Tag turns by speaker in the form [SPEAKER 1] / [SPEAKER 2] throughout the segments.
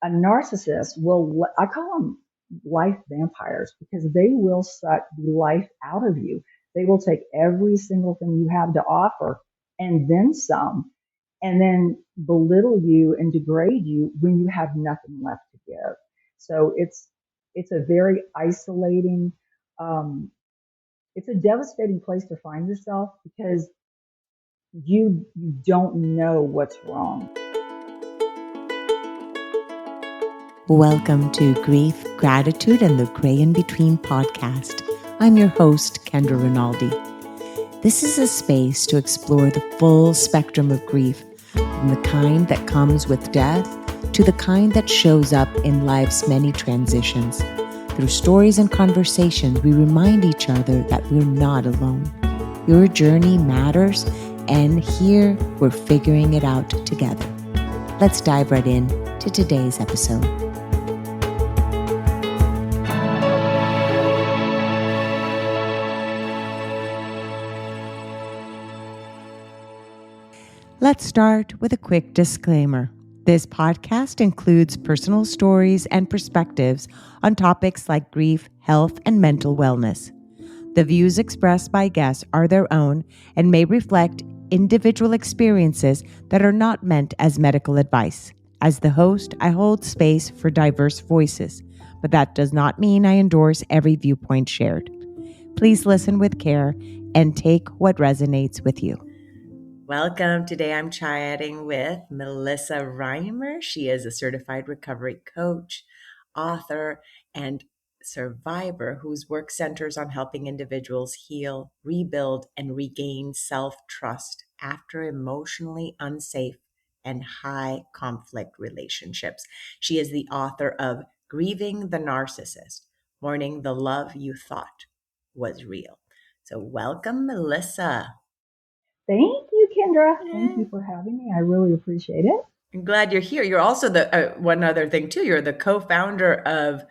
[SPEAKER 1] a narcissist I call them life vampires because they will suck the life out of you. They will take every single thing you have to offer and then some, and then belittle you and degrade you when you have nothing left to give. So it's a very isolating, um, it's a devastating place to find yourself because you don't know what's wrong.
[SPEAKER 2] Welcome to Grief, Gratitude, and the Gray in Between podcast. I'm your host, Kendra Rinaldi. This is a space to explore the full spectrum of grief, from the kind that comes with death to the kind that shows up in life's many transitions. Through stories and conversations, we remind each other that we're not alone. Your journey matters, and here we're figuring it out together. Let's dive right in to today's episode. Let's start with a quick disclaimer. This podcast includes personal stories and perspectives on topics like grief, health, and mental wellness. The views expressed by guests are their own and may reflect individual experiences that are not meant as medical advice. As the host, I hold space for diverse voices, but that does not mean I endorse every viewpoint shared. Please listen with care and take what resonates with you. Welcome. Today I'm chatting with Melissa Rymer. She is a certified recovery coach, author, and survivor whose work centers on helping individuals heal, rebuild, and regain self-trust after emotionally unsafe and high conflict relationships. She is the author of Grieving the Narcissist, Mourning the Love You Thought Was Real. So welcome, Melissa.
[SPEAKER 1] Thank you, Kendra. Thank you for having me. I really appreciate it.
[SPEAKER 2] I'm glad you're here. You're also the one other thing too. You're the co-founder of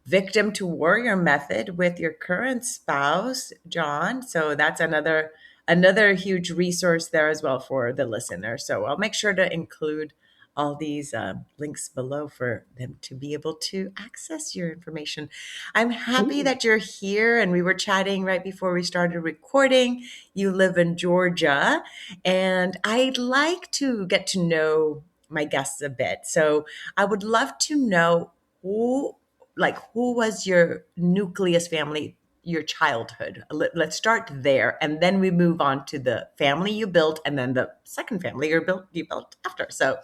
[SPEAKER 2] Victim to Warrior Method with your current spouse, John. So that's another huge resource there as well for the listener. So I'll make sure to include all these links below for them to be able to access your information. I'm happy that you're here, and we were chatting right before we started recording. You live in Georgia, and I'd like to get to know my guests a bit. So I would love to know who was your nucleus family, your childhood? Let's start there, and then we move on to the family you built, and then the second family you built after. So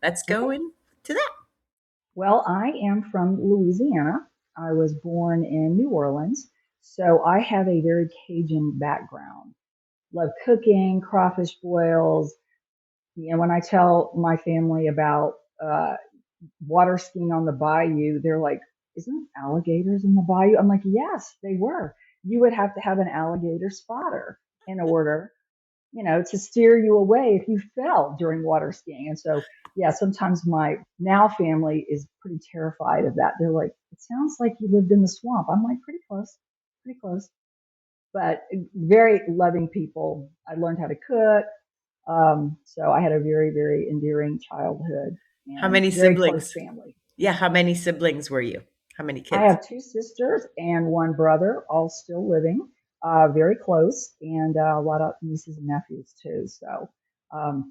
[SPEAKER 2] let's go into that.
[SPEAKER 1] Well, I am from Louisiana. I was born in New Orleans, so I have a very Cajun background. Love cooking, crawfish boils. When I tell my family about water skiing on the bayou, they're like, "Isn't alligators in the bayou?" I'm like, "Yes, they were. You would have to have an alligator spotter in order, to steer you away if you fell during water skiing." And so, yeah, sometimes my now family is pretty terrified of that. They're like, "It sounds like you lived in the swamp." I'm like, pretty close, pretty close. But very loving people. I learned how to cook. So I had a very, very endearing childhood
[SPEAKER 2] How
[SPEAKER 1] and
[SPEAKER 2] many
[SPEAKER 1] very close
[SPEAKER 2] siblings?
[SPEAKER 1] family.
[SPEAKER 2] Yeah, how many siblings were you? How many
[SPEAKER 1] I
[SPEAKER 2] kids?
[SPEAKER 1] have two sisters and one brother, all still living, very close, and a lot of nieces and nephews too. So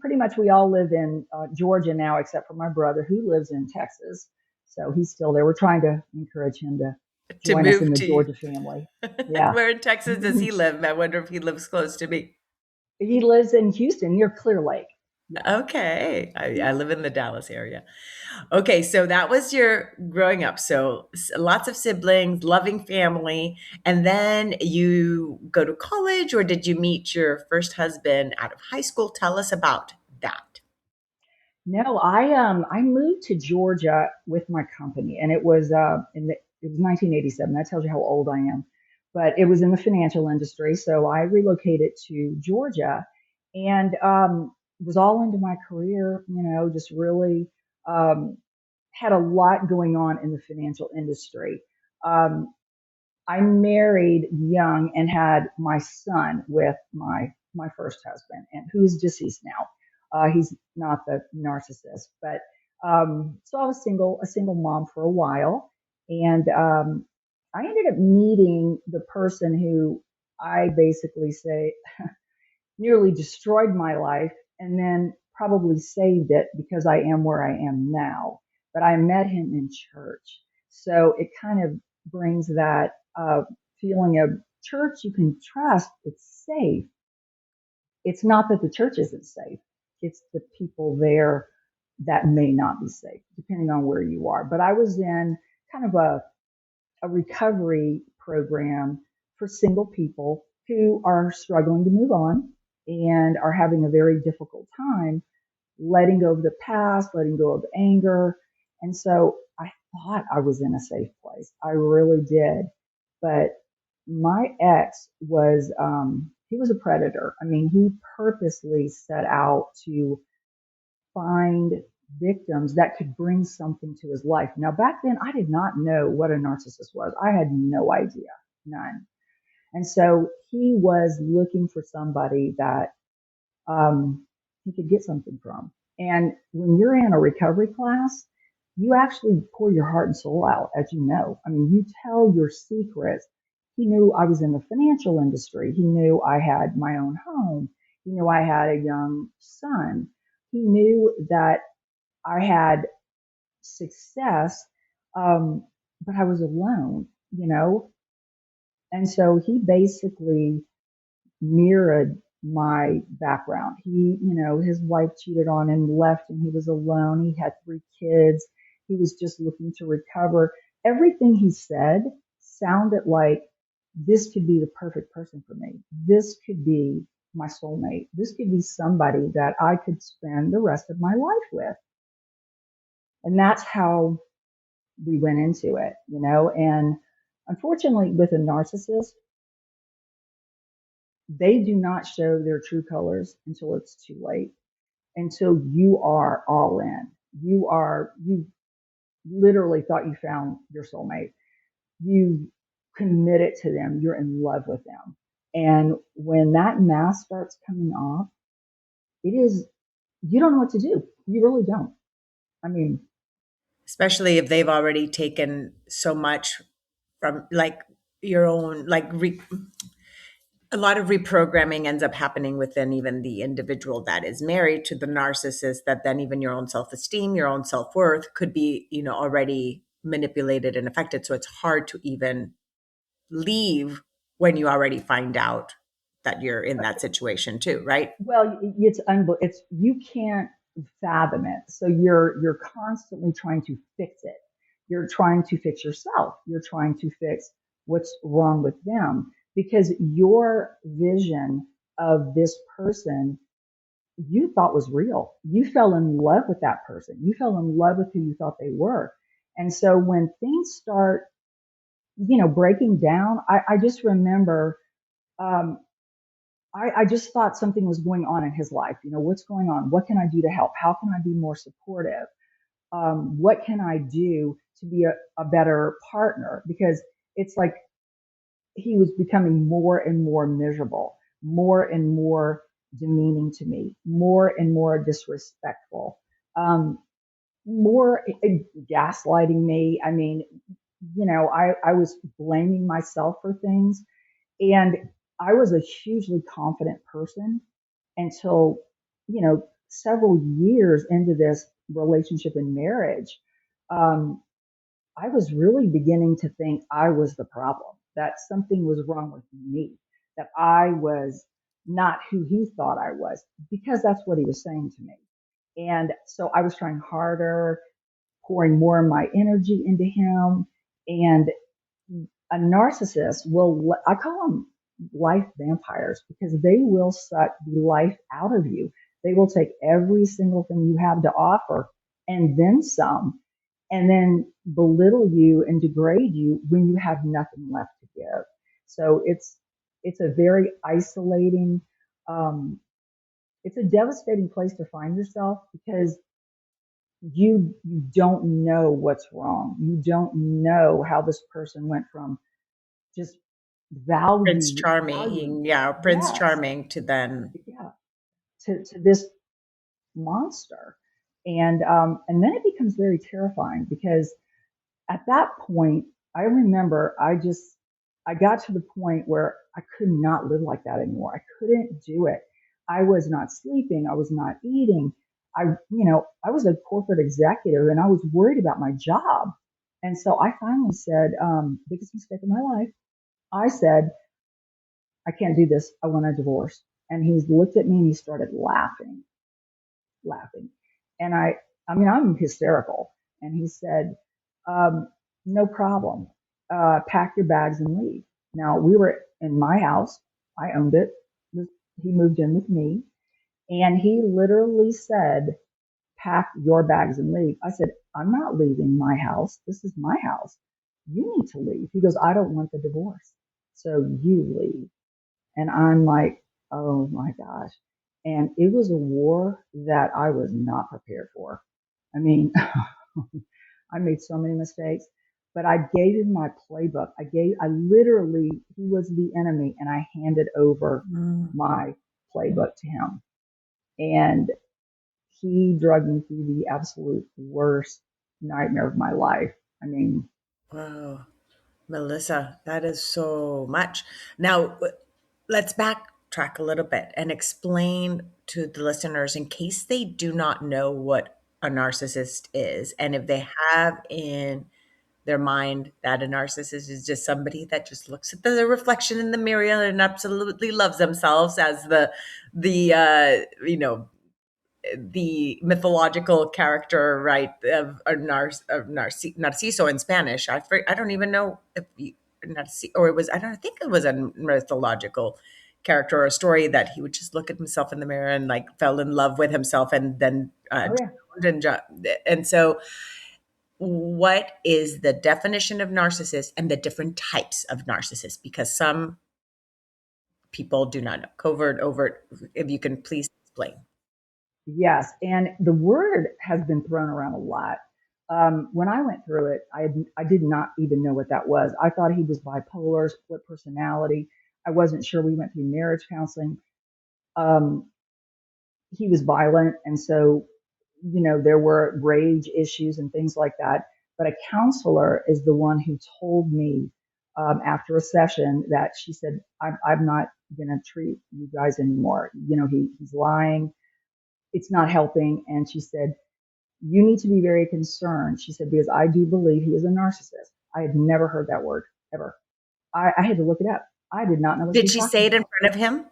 [SPEAKER 1] pretty much we all live in Georgia now, except for my brother who lives in Texas. So he's still there. We're trying to encourage him to
[SPEAKER 2] To
[SPEAKER 1] join us in
[SPEAKER 2] move
[SPEAKER 1] the
[SPEAKER 2] to
[SPEAKER 1] Georgia family. Yeah.
[SPEAKER 2] Where in Texas does he live? I wonder if he lives close to me.
[SPEAKER 1] He lives in Houston near Clear Lake. Yeah.
[SPEAKER 2] Okay. I live in the Dallas area. Okay, so that was your growing up. So lots of siblings, loving family. And then you go to college, or did you meet your first husband out of high school? Tell us about that.
[SPEAKER 1] No, I moved to Georgia with my company, and it was it was 1987. That tells you how old I am. But it was in the financial industry, so I relocated to Georgia, and was all into my career. Just really um, had a lot going on in the financial industry. Um, I married young and had my son with my first husband, and who's deceased now. He's not the narcissist, but So I was a single mom for a while, and I ended up meeting the person who I basically say nearly destroyed my life, and then probably saved it because I am where I am now. But I met him in church, so it kind of brings that feeling of church you can trust. It's safe. It's not that the church isn't safe. It's the people there that may not be safe, depending on where you are. But I was in kind of a recovery program for single people who are struggling to move on and are having a very difficult time letting go of the past, letting go of anger. And so I thought I was in a safe place. I really did. But my ex was, he was a predator. I mean, he purposely set out to find victims that could bring something to his life. Now, back then, I did not know what a narcissist was. I had no idea, none. And so he was looking for somebody that he could get something from. And when you're in a recovery class, you actually pour your heart and soul out, as you know. I mean, you tell your secrets. He knew I was in the financial industry. He knew I had my own home. He knew I had a young son. He knew that I had success, but I was alone, you know? And so he basically mirrored my background. His wife cheated on him, left, and he was alone. He had 3 kids. He was just looking to recover. Everything he said sounded like this could be the perfect person for me. This could be my soulmate. This could be somebody that I could spend the rest of my life with. And that's how we went into it. And unfortunately, with a narcissist, they do not show their true colors until it's too late, until you are all in. You literally thought you found your soulmate. You committed to them. You're in love with them. And when that mask starts coming off, it is, you don't know what to do. You really don't. I mean,
[SPEAKER 2] Especially if they've already taken so much from like your own, a lot of reprogramming ends up happening within even the individual that is married to the narcissist, that then even your own self-esteem, your own self-worth could be, already manipulated and affected. So it's hard to even leave when you already find out that you're in that situation too, right?
[SPEAKER 1] well, it's you can't fathom it. So you're constantly trying to fix it. You're trying to fix yourself. You're trying to fix what's wrong with them because your vision of this person you thought was real. You fell in love with that person. You fell in love with who you thought they were. And so when things start, breaking down, I just remember um, I just thought something was going on in his life. What's going on? What can I do to help? How can I be more supportive? What can I do to be a better partner? Because it's like he was becoming more and more miserable, more and more demeaning to me, more and more disrespectful, um, more gaslighting me. I mean, I was blaming myself for things. And I was a hugely confident person until, several years into this relationship and marriage. Um, I was really beginning to think I was the problem, that something was wrong with me, that I was not who he thought I was, because that's what he was saying to me. And so I was trying harder, pouring more of my energy into him. And a narcissist I call them life vampires because they will suck the life out of you. They will take every single thing you have to offer and then some, and then belittle you and degrade you when you have nothing left to give. So it's a very isolating, um, it's a devastating place to find yourself because you don't know what's wrong. You don't know how this person went from just
[SPEAKER 2] Prince
[SPEAKER 1] valuing,
[SPEAKER 2] Charming, yeah, Prince
[SPEAKER 1] yes,
[SPEAKER 2] Charming to then
[SPEAKER 1] yeah, to this monster. And then it becomes very terrifying because at that point, I remember I got to the point where I could not live like that anymore. I couldn't do it. I was not sleeping. I was not eating. I was a corporate executive and I was worried about my job. And so I finally said, biggest mistake of my life. I said, I can't do this. I want a divorce. And he looked at me and he started laughing. And I mean, I'm hysterical. And he said, um, no problem. Pack your bags and leave. Now, we were in my house. I owned it. He moved in with me. And he literally said, pack your bags and leave. I said, I'm not leaving my house. This is my house. You need to leave. He goes, I don't want the divorce. So you leave. And I'm like, oh my gosh. And it was a war that I was not prepared for. I mean, I made so many mistakes, but I gave him my playbook. I literally, he was the enemy and I handed over
[SPEAKER 2] Mm.
[SPEAKER 1] my playbook to him. And he drugged me through the absolute worst nightmare of my life. I mean,
[SPEAKER 2] Wow. Melissa, that is so much. Now, let's backtrack a little bit and explain to the listeners in case they do not know what a narcissist is. And if they have in their mind that a narcissist is just somebody that just looks at the reflection in the mirror and absolutely loves themselves as the mythological character, right, of Narciso in Spanish. I don't even know if or it was, I don't think it was a mythological character or a story that he would just look at himself in the mirror and like fell in love with himself and then
[SPEAKER 1] oh yeah.
[SPEAKER 2] and so what is the definition of narcissist and the different types of narcissists? Because some people do not know. Covert, overt, if you can please explain.
[SPEAKER 1] Yes, and the word has been thrown around a lot. When I went through it, I did not even know what that was. I thought he was bipolar, split personality. I wasn't sure. We went through marriage counseling. Um, he was violent, and so there were rage issues and things like that. But a counselor is the one who told me after a session that she said, I'm not going to treat you guys anymore. He's lying, it's not helping. And she said, you need to be very concerned. She said, because I do believe he is a narcissist. I had never heard that word ever. I had to look it up. I did not know what she
[SPEAKER 2] Did
[SPEAKER 1] was
[SPEAKER 2] she
[SPEAKER 1] talking
[SPEAKER 2] say it in
[SPEAKER 1] about.
[SPEAKER 2] front of him?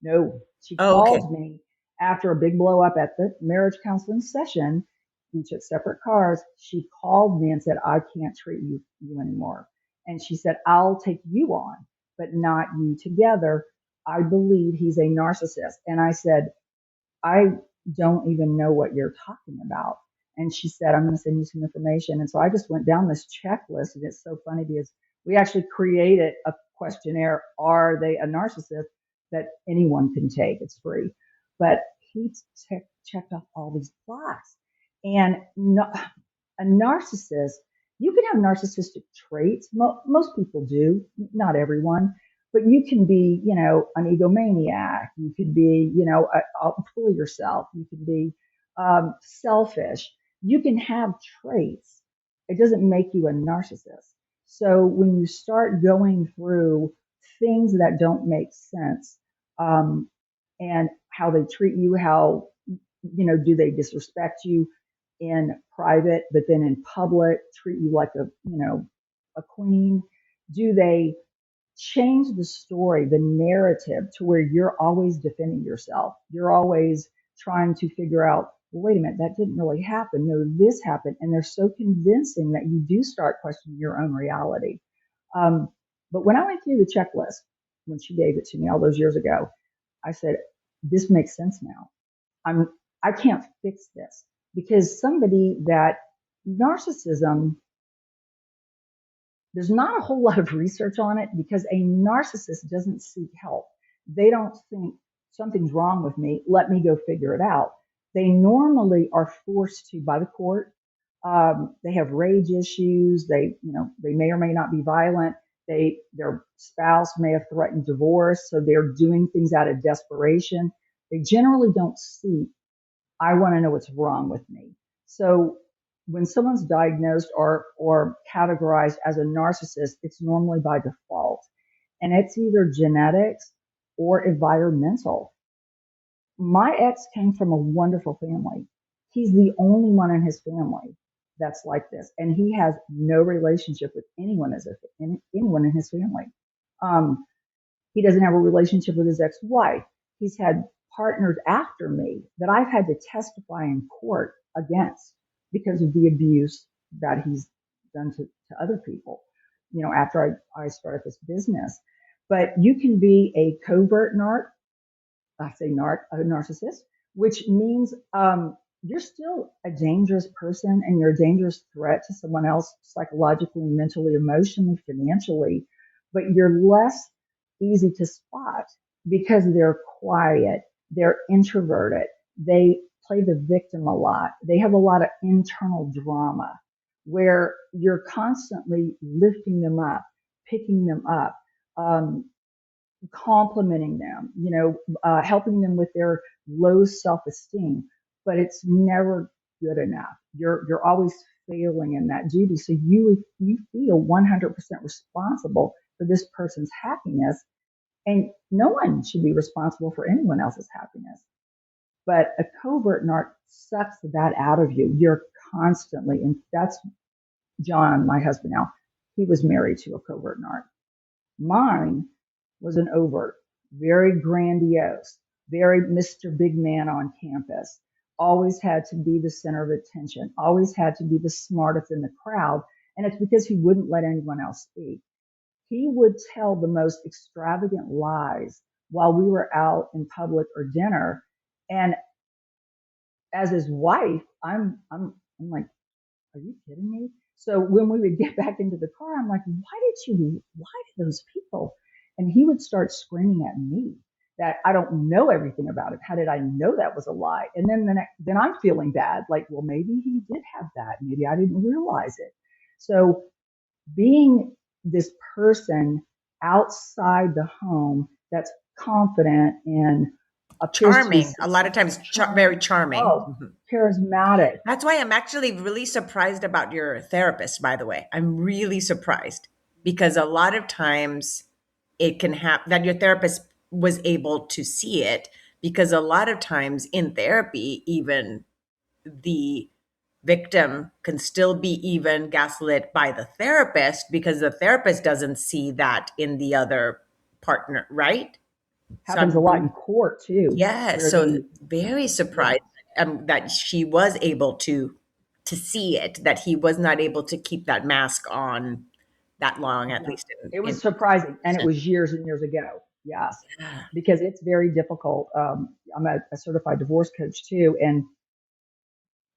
[SPEAKER 1] No, she
[SPEAKER 2] Oh, okay.
[SPEAKER 1] called me after a big blow up at the marriage counseling session. We took separate cars. She called me and said, I can't treat you anymore. And she said, I'll take you on, but not you together. I believe he's a narcissist. And I said, I don't even know what you're talking about. And she said, I'm going to send you some information. And so I just went down this checklist. And it's so funny because we actually created a questionnaire. Are they a narcissist that anyone can take? It's free. But he checked off all these boxes. And no, a narcissist, you can have narcissistic traits. Most people do, not everyone, but you can be, an egomaniac. You could be, full of yourself. You can be selfish. You can have traits. It doesn't make you a narcissist. So when you start going through things that don't make sense, um, and how they treat you, how, do they disrespect you in private, but then in public treat you like a queen? Do they change the story, the narrative to where you're always defending yourself? You're always trying to figure out, well, wait a minute, that didn't really happen. No, this happened. And they're so convincing that you do start questioning your own reality. Um, but when I went through the checklist, when she gave it to me all those years ago, I said, this makes sense now. I'm, I can't fix this because somebody that narcissism, there's not a whole lot of research on it because a narcissist doesn't seek help. They don't think something's wrong with me. Let me go figure it out. They normally are forced to by the court. They have rage issues. They may or may not be violent. Their spouse may have threatened divorce, so they're doing things out of desperation. They generally don't seek I want to know what's wrong with me. So when someone's diagnosed or categorized as a narcissist, it's normally by default. And it's either genetics or environmental. My ex came from a wonderful family. He's the only one in his family that's like this, and he has no relationship with anyone in his family. Um, he doesn't have a relationship with his ex-wife. He's had partners after me that I've had to testify in court against because of the abuse that he's done to other people, after I started this business. But you can be a covert a narcissist, which means you're still a dangerous person and you're a dangerous threat to someone else psychologically, mentally, emotionally, financially, but you're less easy to spot because they're quiet, they're introverted, they play the victim a lot, they have a lot of internal drama where you're constantly lifting them up, picking them up. Complimenting them, helping them with their low self-esteem, but it's never good enough. You're always failing in that duty. So you feel 100% responsible for this person's happiness, and no one should be responsible for anyone else's happiness. But a covert narc sucks that out of you. You're constantly, and that's John, my husband now. He was married to a covert narc. Mine was an overt, very grandiose, very Mr. Big Man on campus, always had to be the center of attention, always had to be the smartest in the crowd. And it's because he wouldn't let anyone else speak. He would tell the most extravagant lies while we were out in public or dinner. And as his wife, I'm like, are you kidding me? So when we would get back into the car, I'm like, why did lie to those people? And he would start screaming at me that I don't know everything about it. How did I know that was a lie? And then I'm feeling bad. Like, well, maybe he did have that. Maybe I didn't realize it. So being this person outside the home that's confident and appears to be
[SPEAKER 2] Charming. A lot of times, very charming.
[SPEAKER 1] oh, charismatic.
[SPEAKER 2] That's why I'm actually really surprised about your therapist, by the way. I'm really surprised because a lot of times it can happen that your therapist was able to see it, because a lot of times in therapy, even the victim can still be even gaslit by the therapist because the therapist doesn't see that in the other partner, right? So
[SPEAKER 1] Happens a lot in court too,
[SPEAKER 2] yeah,
[SPEAKER 1] where
[SPEAKER 2] so
[SPEAKER 1] the
[SPEAKER 2] very
[SPEAKER 1] yeah.
[SPEAKER 2] surprised that she was able to see it, that he was not able to keep that mask on that long, at
[SPEAKER 1] Yeah,
[SPEAKER 2] least
[SPEAKER 1] it
[SPEAKER 2] in
[SPEAKER 1] was surprising, and it
[SPEAKER 2] person.
[SPEAKER 1] was years and years ago. Yes,
[SPEAKER 2] Yeah.
[SPEAKER 1] because it's very difficult. I'm a certified divorce coach too, and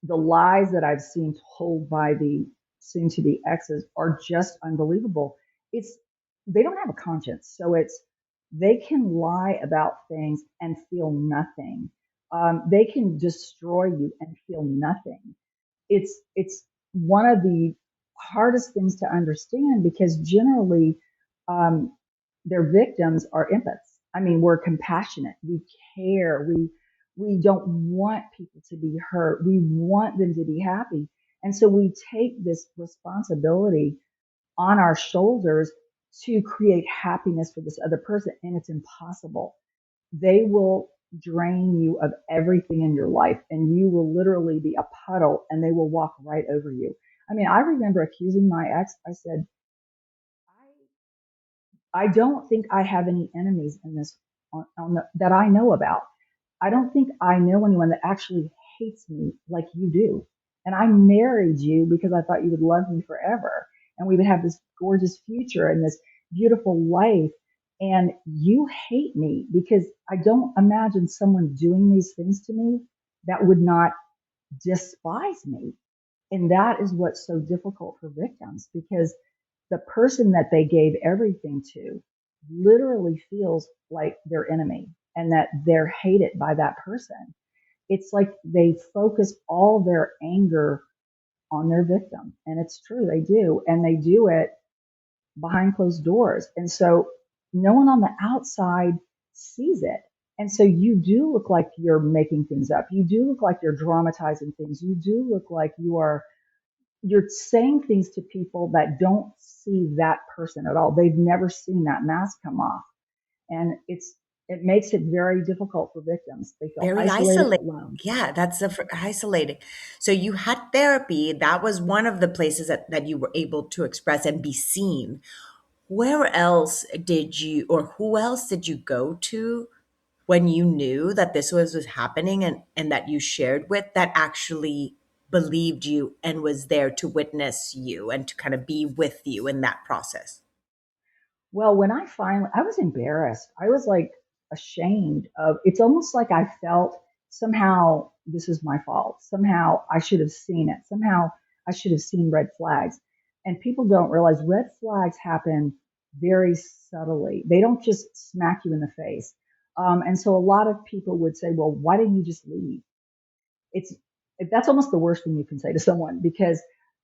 [SPEAKER 1] the lies that I've seen told by the soon-to-be exes are just unbelievable. It's they don't have a conscience, so they can lie about things and feel nothing. They can destroy you and feel nothing. It's one of the hardest things to understand because generally um, their victims are empaths. I mean, we're compassionate. We care. We don't want people to be hurt. We want them to be happy. And so we take this responsibility on our shoulders to create happiness for this other person. And it's impossible. They will drain you of everything in your life and you will literally be a puddle and they will walk right over you. I mean, I remember accusing my ex. I said, I don't think I have any enemies in this that I know about. I don't think I know anyone that actually hates me like you do. And I married you because I thought you would love me forever. And we would have this gorgeous future and this beautiful life. And you hate me because I don't imagine someone doing these things to me that would not despise me. And that is what's so difficult for victims because the person that they gave everything to literally feels like their enemy and that they're hated by that person. It's like they focus all their anger on their victim. And it's true, they do. And they do it behind closed doors. And so no one on the outside sees it. And so you do look like you're making things up. You do look like you're dramatizing things. You do look like you're saying things to people that don't see that person at all. They've never seen that mask come off. And it makes it very difficult for victims. They feel
[SPEAKER 2] Very
[SPEAKER 1] isolated,
[SPEAKER 2] isolating.
[SPEAKER 1] alone.
[SPEAKER 2] Yeah, isolating. So you had therapy. That was one of the places that you were able to express and be seen. Where else did you, or who else did you go to when you knew that this was happening, and that you shared with, that actually believed you and was there to witness you and to kind of be with you in that process?
[SPEAKER 1] Well, when I was embarrassed. I was like ashamed of, it's almost like I felt somehow this is my fault. Somehow I should have seen it. Somehow I should have seen red flags. And people don't realize red flags happen very subtly. They don't just smack you in the face. And so a lot of people would say, well, why didn't you just leave? It's that's almost the worst thing you can say to someone, because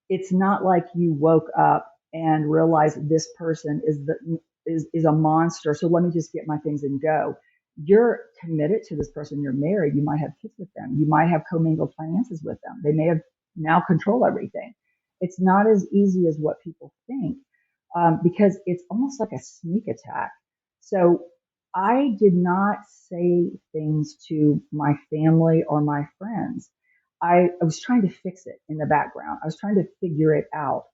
[SPEAKER 1] it's not like you woke up and realized this person is a monster, so let me just get my things and go. You're committed to this person. You're married. You might have kids with them. You might have commingled finances with them. They may have now control everything. It's not as easy as what people think, because it's almost like a sneak attack. So I did not say things to my family or my friends. I was trying to fix it in the background. I was trying to figure it out.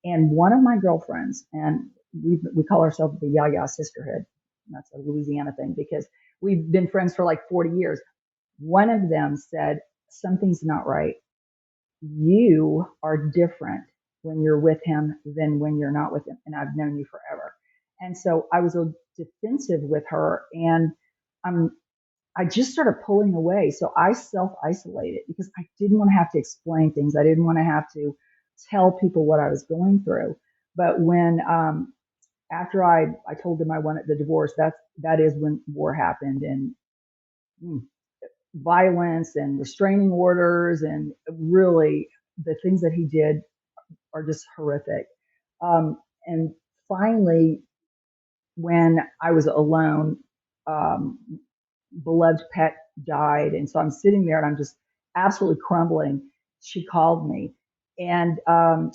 [SPEAKER 1] And one of my girlfriends, and we call ourselves the Yaya Sisterhood. That's a Louisiana thing because we've been friends for like 40 years. One of them said, something's not right. You are different when you're with him than when you're not with him. And I've known you forever. And so I was a defensive with her, and I'm I just started pulling away. So I self isolated because I didn't want to have to explain things. I didn't want to have to tell people what I was going through. But when after I told them I wanted the divorce, that is when war happened, and mm, violence and restraining orders, and really the things that he did are just horrific. And finally, when I was alone, um, beloved pet died. And so I'm sitting there and I'm just absolutely crumbling. She called me, and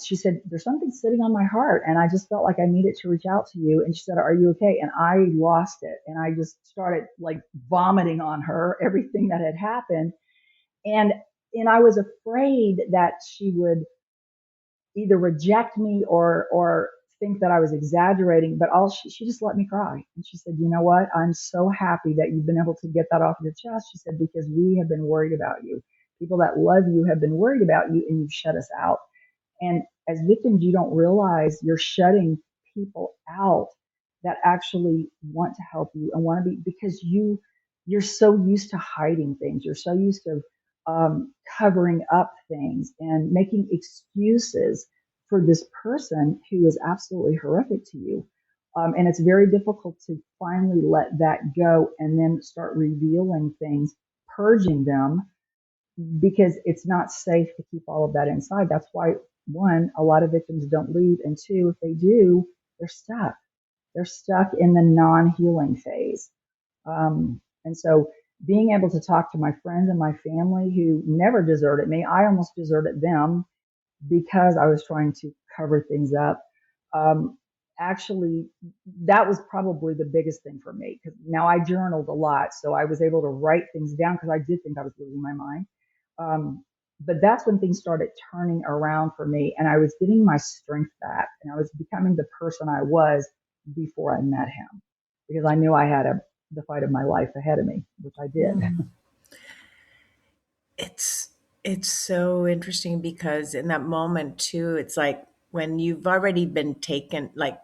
[SPEAKER 1] she said, there's something sitting on my heart. And I just felt like I needed to reach out to you. And she said, are you okay? And I lost it. And I just started like vomiting on her, everything that had happened. And, and I was afraid that she would either reject me or think that I was exaggerating, but she just let me cry. And she said, you know what? I'm so happy that you've been able to get that off your chest. She said, because we have been worried about you. People that love you have been worried about you, and you've shut us out. And as victims, you don't realize you're shutting people out that actually want to help you and want to be, because you're so used to hiding things. You're so used to covering up things and making excuses for this person who is absolutely horrific to you. And it's very difficult to finally let that go and then start revealing things, purging them, because it's not safe to keep all of that inside. That's why, one, a lot of victims don't leave. And two, if they do, they're stuck. They're stuck in the non healing phase. And so being able to talk to my friends and my family who never deserted me, I almost deserted them because I was trying to cover things up. Um, Actually, that was probably the biggest thing for me, because now I journaled a lot. So I was able to write things down because I did think I was losing my mind. Um, but that's when things started turning around for me, and I was getting my strength back, and I was becoming the person I was before I met him, because I knew I had the fight of my life ahead of me, which I did.
[SPEAKER 2] Mm. It's it's so interesting because in that moment too, it's like when you've already been taken, like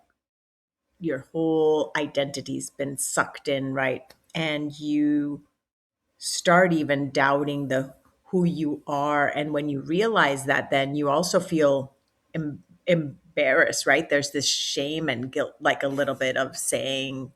[SPEAKER 2] your whole identity's been sucked in, right? And you start even doubting the who you are, and when you realize that, then you also feel embarrassed, right? There's this shame and guilt, like a little bit of saying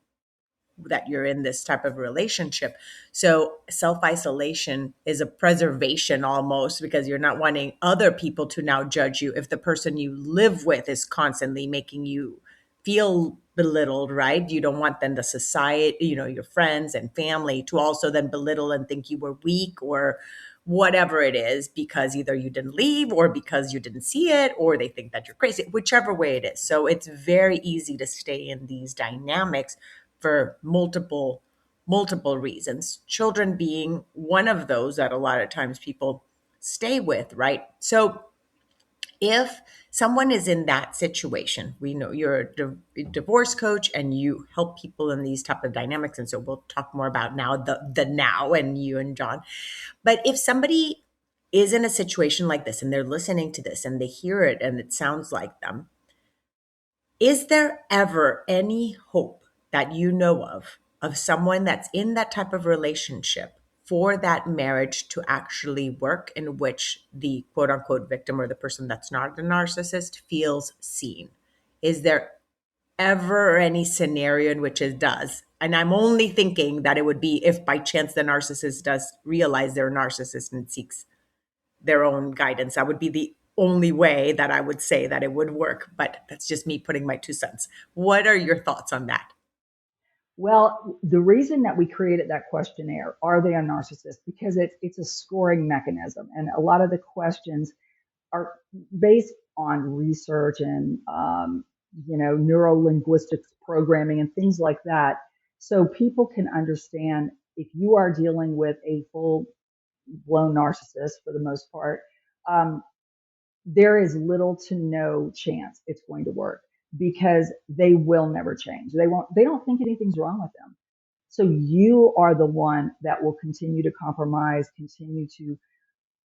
[SPEAKER 2] that you're in this type of relationship. So self isolation is a preservation almost, because you're not wanting other people to now judge you if the person you live with is constantly making you feel belittled, right? You don't want then the society, your friends and family to also then belittle and think you were weak or whatever it is, because either you didn't leave or because you didn't see it, or they think that you're crazy, whichever way it is. So it's very easy to stay in these dynamics for multiple reasons, children being one of those that a lot of times people stay with, right? So if someone is in that situation, we know you're a divorce coach and you help people in these type of dynamics, and so we'll talk more about now the now and you and John. But if somebody is in a situation like this and they're listening to this and they hear it and it sounds like them, is there ever any hope that you know of someone that's in that type of relationship for that marriage to actually work, in which the quote unquote victim or the person that's not the narcissist feels seen? Is there ever any scenario in which it does? And I'm only thinking that it would be if by chance the narcissist does realize they're a narcissist and seeks their own guidance. That would be the only way that I would say that it would work. But that's just me putting my 2 cents. What are your thoughts on that?
[SPEAKER 1] Well, the reason that we created that questionnaire, are they a narcissist? Because it's a scoring mechanism. And a lot of the questions are based on research and, neuro linguistics programming and things like that. So people can understand if you are dealing with a full blown narcissist for the most part, um, there is little to no chance it's going to work because they will never change. They don't think anything's wrong with them. So you are the one that will continue to compromise, continue to,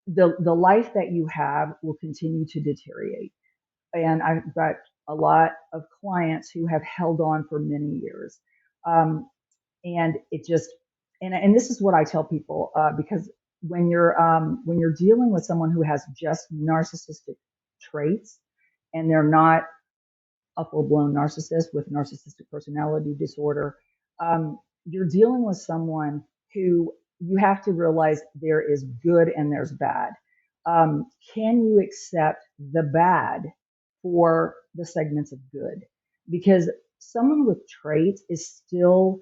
[SPEAKER 1] the life that you have will continue to deteriorate. And I've got a lot of clients who have held on for many years. Um, and it just, and this is what I tell people, because when you're dealing with someone who has just narcissistic traits and they're not a full blown narcissist with narcissistic personality disorder, you're dealing with someone who you have to realize there is good and there's bad. Can you accept the bad for the segments of good? Because someone with traits is still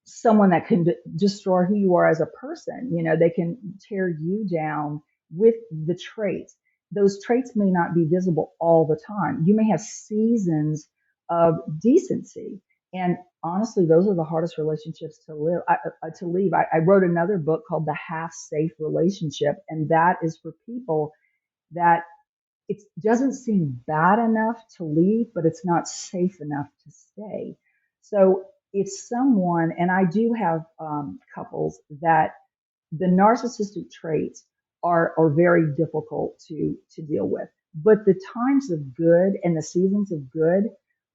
[SPEAKER 1] someone that can destroy who you are as a person. They can tear you down with the traits. Those traits may not be visible all the time. You may have seasons of decency. And honestly, those are the hardest relationships to leave. I wrote another book called The Half Safe Relationship, and that is for people that it doesn't seem bad enough to leave, but it's not safe enough to stay. So if someone, and I do have couples that the narcissistic traits are very difficult to deal with, but the times of good and the seasons of good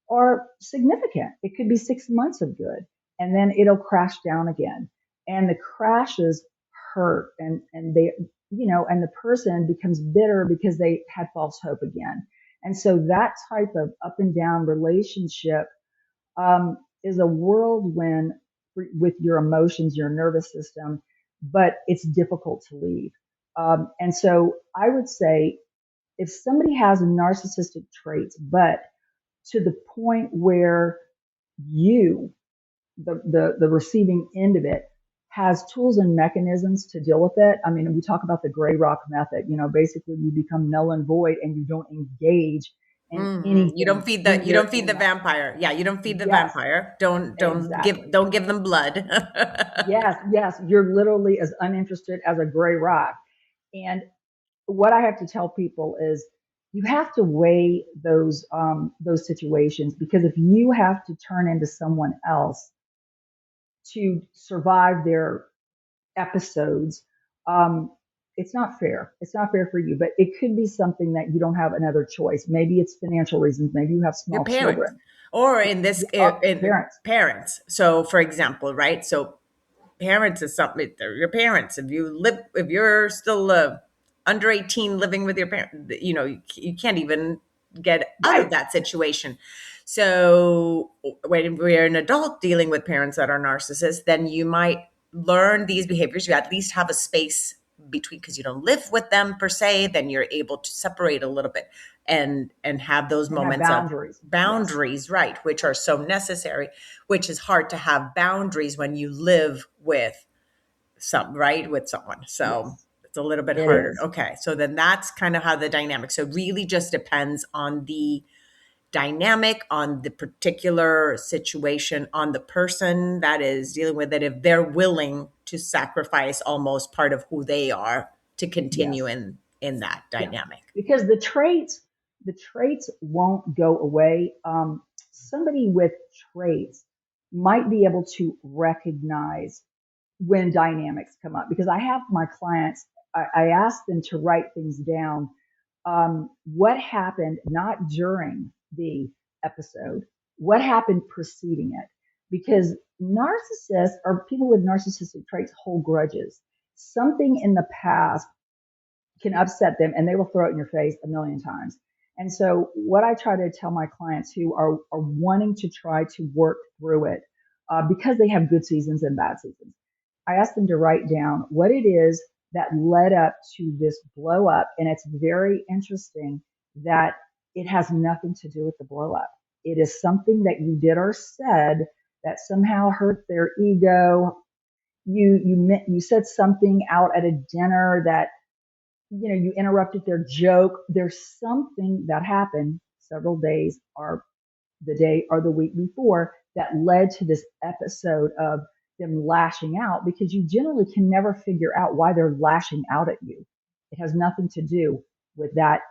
[SPEAKER 1] are significant. It could be 6 months of good, and then it'll crash down again, and the crashes hurt, and they, and the person becomes bitter because they had false hope again. And so that type of up and down relationship is a whirlwind with your emotions, your nervous system, but it's difficult to leave. And so I would say if somebody has narcissistic traits, but to the point where you, the receiving end of it, has tools and mechanisms to deal with it. I mean, we talk about the gray rock method. Basically you become null and void and you don't engage in
[SPEAKER 2] You don't
[SPEAKER 1] anything
[SPEAKER 2] feed
[SPEAKER 1] when
[SPEAKER 2] the
[SPEAKER 1] you're in
[SPEAKER 2] the
[SPEAKER 1] that.
[SPEAKER 2] vampire. Yeah, you don't feed the
[SPEAKER 1] Yes,
[SPEAKER 2] vampire. Don't
[SPEAKER 1] exactly.
[SPEAKER 2] give them blood.
[SPEAKER 1] Yes, yes. You're literally as uninterested as a gray rock. And what I have to tell people is you have to weigh those situations, because if you have to turn into someone else to survive their episodes, um, it's not fair. It's not fair for you, but it could be something that you don't have another choice. Maybe it's financial reasons. Maybe you have
[SPEAKER 2] Your
[SPEAKER 1] small
[SPEAKER 2] parents,
[SPEAKER 1] children.
[SPEAKER 2] or in this in
[SPEAKER 1] Parents,
[SPEAKER 2] parents. So, for example, right? So parents is something, they're your parents. If you're still under 18 living with your parents, you can't even get out of
[SPEAKER 1] right?
[SPEAKER 2] that situation. So when we're an adult dealing with parents that are narcissists, then you might learn these behaviors. You at least have a space between, because you don't live with them per se, then you're able to separate a little bit and have those
[SPEAKER 1] And have
[SPEAKER 2] moments of
[SPEAKER 1] boundaries. Yes.
[SPEAKER 2] boundaries, right, which are so necessary, which is hard to have boundaries when you live with with someone. So
[SPEAKER 1] Yes,
[SPEAKER 2] it's a little bit
[SPEAKER 1] it
[SPEAKER 2] harder.
[SPEAKER 1] is.
[SPEAKER 2] Okay. So then that's kind of how the dynamic. So it really just depends on the dynamic, on the particular situation, on the person that is dealing with it, if they're willing to sacrifice almost part of who they are to continue
[SPEAKER 1] Yes.
[SPEAKER 2] in that
[SPEAKER 1] Yeah.
[SPEAKER 2] dynamic.
[SPEAKER 1] Because the traits won't go away. Somebody with traits might be able to recognize when dynamics come up, because I have my clients, I ask them to write things down. What happened not during the episode, what happened preceding it? Because narcissists or people with narcissistic traits hold grudges. Something in the past can upset them and they will throw it in your face a million times. And so, what I try to tell my clients who are wanting to try to work through it, because they have good seasons and bad seasons, I ask them to write down what it is that led up to this blow up. And it's very interesting that it has nothing to do with the blow up. It is something that you did or said that somehow hurt their ego. You said something out at a dinner that you interrupted their joke. There's something that happened several days or the day or the week before that led to this episode of them lashing out, because you generally can never figure out why they're lashing out at you. It has nothing to do with that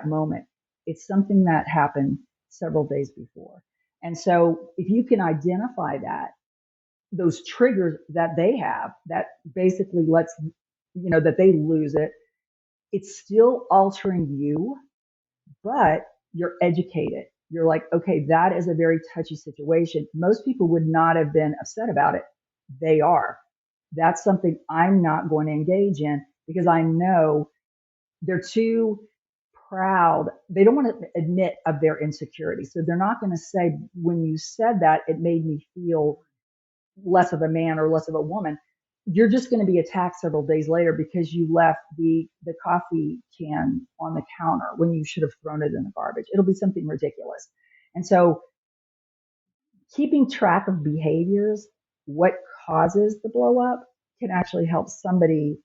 [SPEAKER 1] moment. It's something that happened several days before. And so if you can identify those triggers that they have that basically lets that they lose it, it's still altering you, but you're educated. You're like, okay, that is a very touchy situation. Most people would not have been upset about it. They are. That's something I'm not going to engage in, because I know they're too proud. They don't want to admit of their insecurity. So they're not going to say, when you said that, it made me feel less of a man or less of a woman. You're just going to be attacked several days later because you left the coffee can on the counter when you should have thrown it in the garbage. It'll be something ridiculous. And so keeping track of behaviors, what causes the blow up, can actually help somebody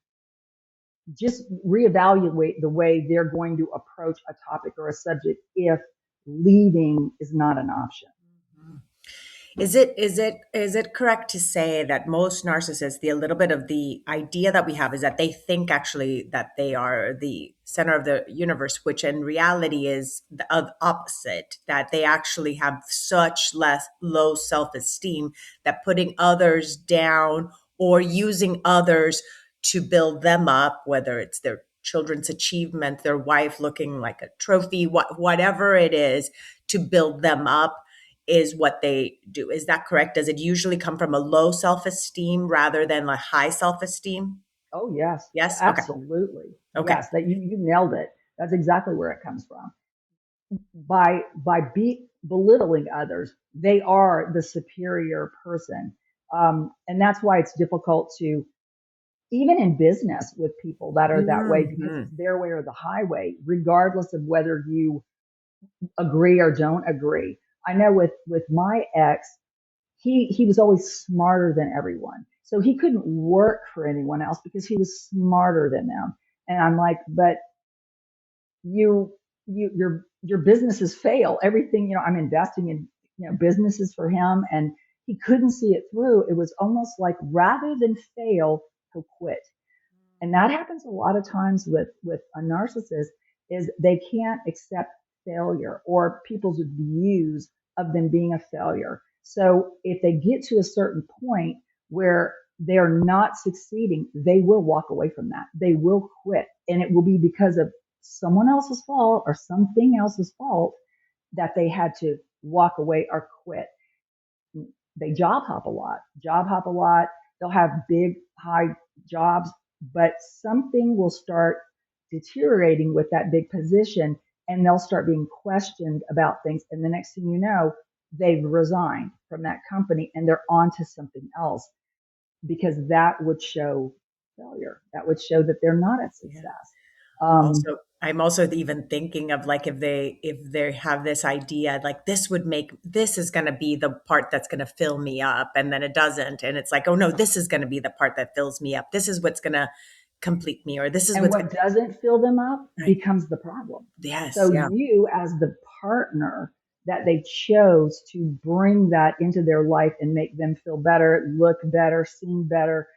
[SPEAKER 1] just reevaluate the way they're going to approach a topic or a subject if leaving is not an option.
[SPEAKER 2] Is it correct to say that most narcissists, the a little bit of the idea that we have is that they think actually that they are the center of the universe, which in reality is the opposite, that they actually have such less low self-esteem that putting others down or using others to build them up, whether it's their children's achievement, their wife looking like a trophy, whatever it is, to build them up is what they do. Is that correct? Does it usually come from a low self-esteem rather than a high self-esteem?
[SPEAKER 1] Oh yes,
[SPEAKER 2] Yes. Okay.
[SPEAKER 1] absolutely.
[SPEAKER 2] Okay.
[SPEAKER 1] Yes, that you nailed it. That's exactly where it comes from. By belittling others, they are the superior person, and that's why it's difficult to, even in business, with people that are that way, because
[SPEAKER 2] Hmm.
[SPEAKER 1] it's their way or the highway, regardless of whether you agree or don't agree. I know with my ex, he was always smarter than everyone. So he couldn't work for anyone else because he was smarter than them. And I'm like, but you your businesses fail. Everything, I'm investing in, businesses for him, and he couldn't see it through. It was almost like, rather than fail, he'll quit. And that happens a lot of times with a narcissist, is they can't accept failure or people's views of them being a failure. So if they get to a certain point where they're not succeeding, they will walk away from that. They will quit, and it will be because of someone else's fault or something else's fault that they had to walk away or quit. They job hop a lot. They'll have big, high jobs, but something will start deteriorating with that big position, and they'll start being questioned about things. And the next thing you know, they've resigned from that company and they're on to something else, because that would show failure. That would show that they're not a
[SPEAKER 2] Yeah.
[SPEAKER 1] success. Um,
[SPEAKER 2] Also, I'm also even thinking of like if they have this idea like this is going to be the part that's going to fill me up, and then it doesn't, and it's like, oh no, this is going to be the part that fills me up. This is what's going to complete me, or this is
[SPEAKER 1] and
[SPEAKER 2] what's
[SPEAKER 1] what doesn't fill them up
[SPEAKER 2] right.
[SPEAKER 1] becomes the problem.
[SPEAKER 2] Yes,
[SPEAKER 1] So
[SPEAKER 2] yeah,
[SPEAKER 1] you, as the partner that they chose to bring that into their life and make them feel better, look better, seem better,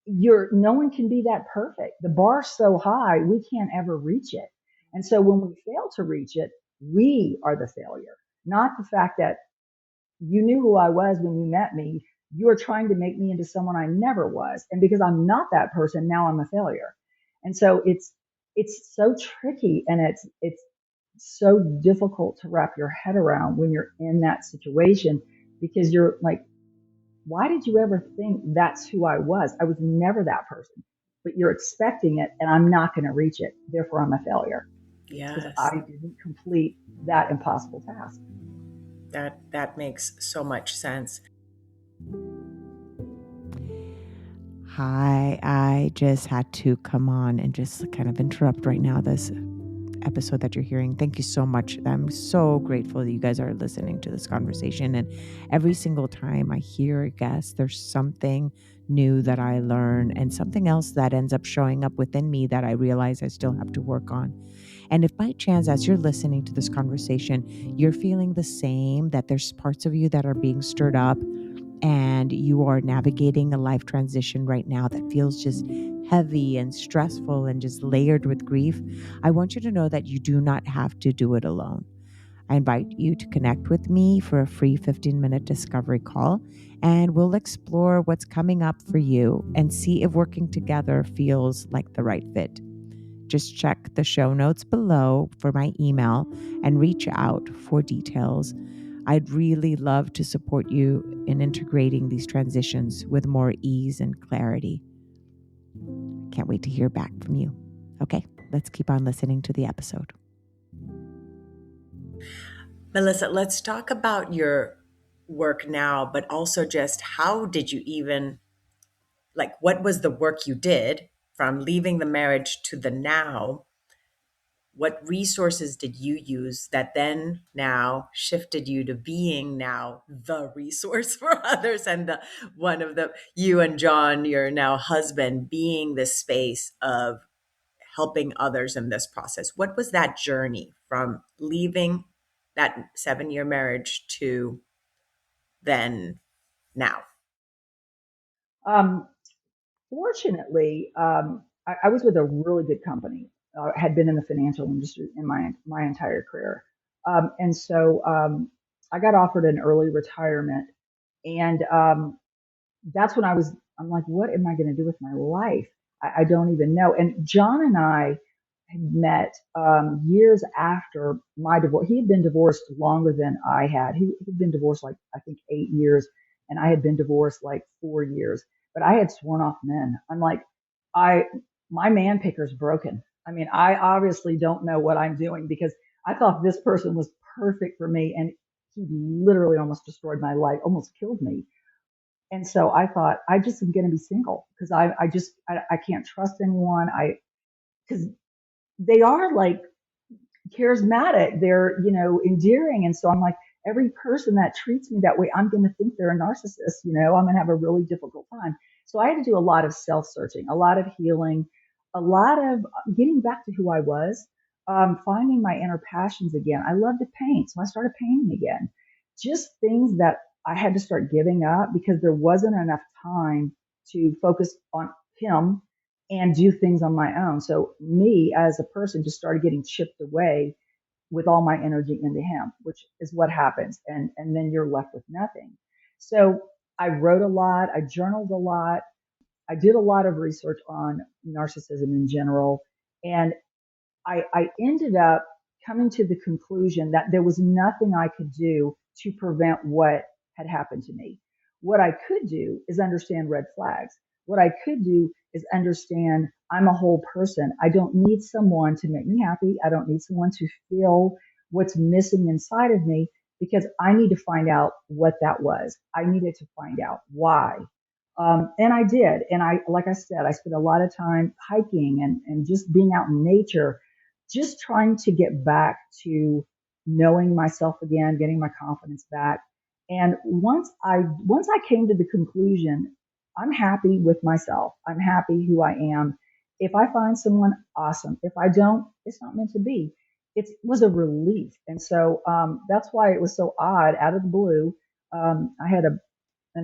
[SPEAKER 1] no one can be that perfect. The bar's so high, we can't ever reach it. And so when we fail to reach it, we are the failure, not the fact that you knew who I was when you met me. You are trying to make me into someone I never was. And because I'm not that person, now I'm a failure. And so it's so tricky, and it's so difficult to wrap your head around when you're in that situation, because you're like, why did you ever think that's who I was? I was never that person. But you're expecting it, and I'm not going to reach it. Therefore, I'm a failure because
[SPEAKER 2] yes.
[SPEAKER 1] I didn't complete that impossible task.
[SPEAKER 2] That makes so much sense. Hi, I just had to come on and just kind of interrupt right now this episode that you're hearing. Thank you so much. I'm so grateful that you guys are listening to this conversation. And every single time I hear a guest, there's something new that I learn and something else that ends up showing up within me that I realize I still have to work on. And if by chance, as you're listening to this conversation, you're feeling the same, that there's parts of you that are being stirred up, and you are navigating a life transition right now that feels just heavy and stressful and just layered with grief, I want you to know that you do not have to do it alone. I invite you to connect with me for a free 15-minute discovery call, and we'll explore what's coming up for you and see if working together feels like the right fit. Just check the show notes below for my email and reach out for details. I'd really love to support you in integrating these transitions with more ease and clarity. Can't wait to hear back from you. Okay, let's keep on listening to the episode. Melissa, let's talk about your work now, but also just how did you even, like, what was the work you did from leaving the marriage to the now? What resources did you use that then now shifted you to being now the resource for others, and the one of the you and John, your now husband, being the space of helping others in this process? What was that journey from leaving that 7-year marriage to then now?
[SPEAKER 1] Um, Fortunately, I was with a really good company. Had been in the financial industry in my entire career, and so I got offered an early retirement, and that's when I'm like, what am I going to do with my life? I don't even know. And John and I had met years after my divorce. He had been divorced longer than I had. He'd been divorced like, I think, 8 years, and I had been divorced like 4 years. But I had sworn off men. I'm like, I my man picker's broken. I mean, I obviously don't know what I'm doing, because I thought this person was perfect for me, and he literally almost destroyed my life, almost killed me. And so I thought, I just am going to be single, because I can't trust anyone. Because they are like charismatic, they're, endearing. And so I'm like, every person that treats me that way, I'm going to think they're a narcissist. I'm going to have a really difficult time. So I had to do a lot of self searching, a lot of healing, a lot of getting back to who I was, finding my inner passions again. I love to paint. So I started painting again. Just things that I had to start giving up, because there wasn't enough time to focus on him and do things on my own. So me as a person just started getting chipped away with all my energy into him, which is what happens. And then you're left with nothing. So I wrote a lot, I journaled a lot, I did a lot of research on narcissism in general. And I ended up coming to the conclusion that there was nothing I could do to prevent what had happened to me. What I could do is understand red flags. What I could do is understand I'm a whole person. I don't need someone to make me happy. I don't need someone to feel what's missing inside of me, because I need to find out what that was. I needed to find out why. And I did. And like I said, I spent a lot of time hiking and just being out in nature, just trying to get back to knowing myself again, getting my confidence back. And once I came to the conclusion, I'm happy with myself. I'm happy who I am. If I find someone, awesome. If I don't, it's not meant to be. It was a relief. And so that's why it was so odd out of the blue. I had an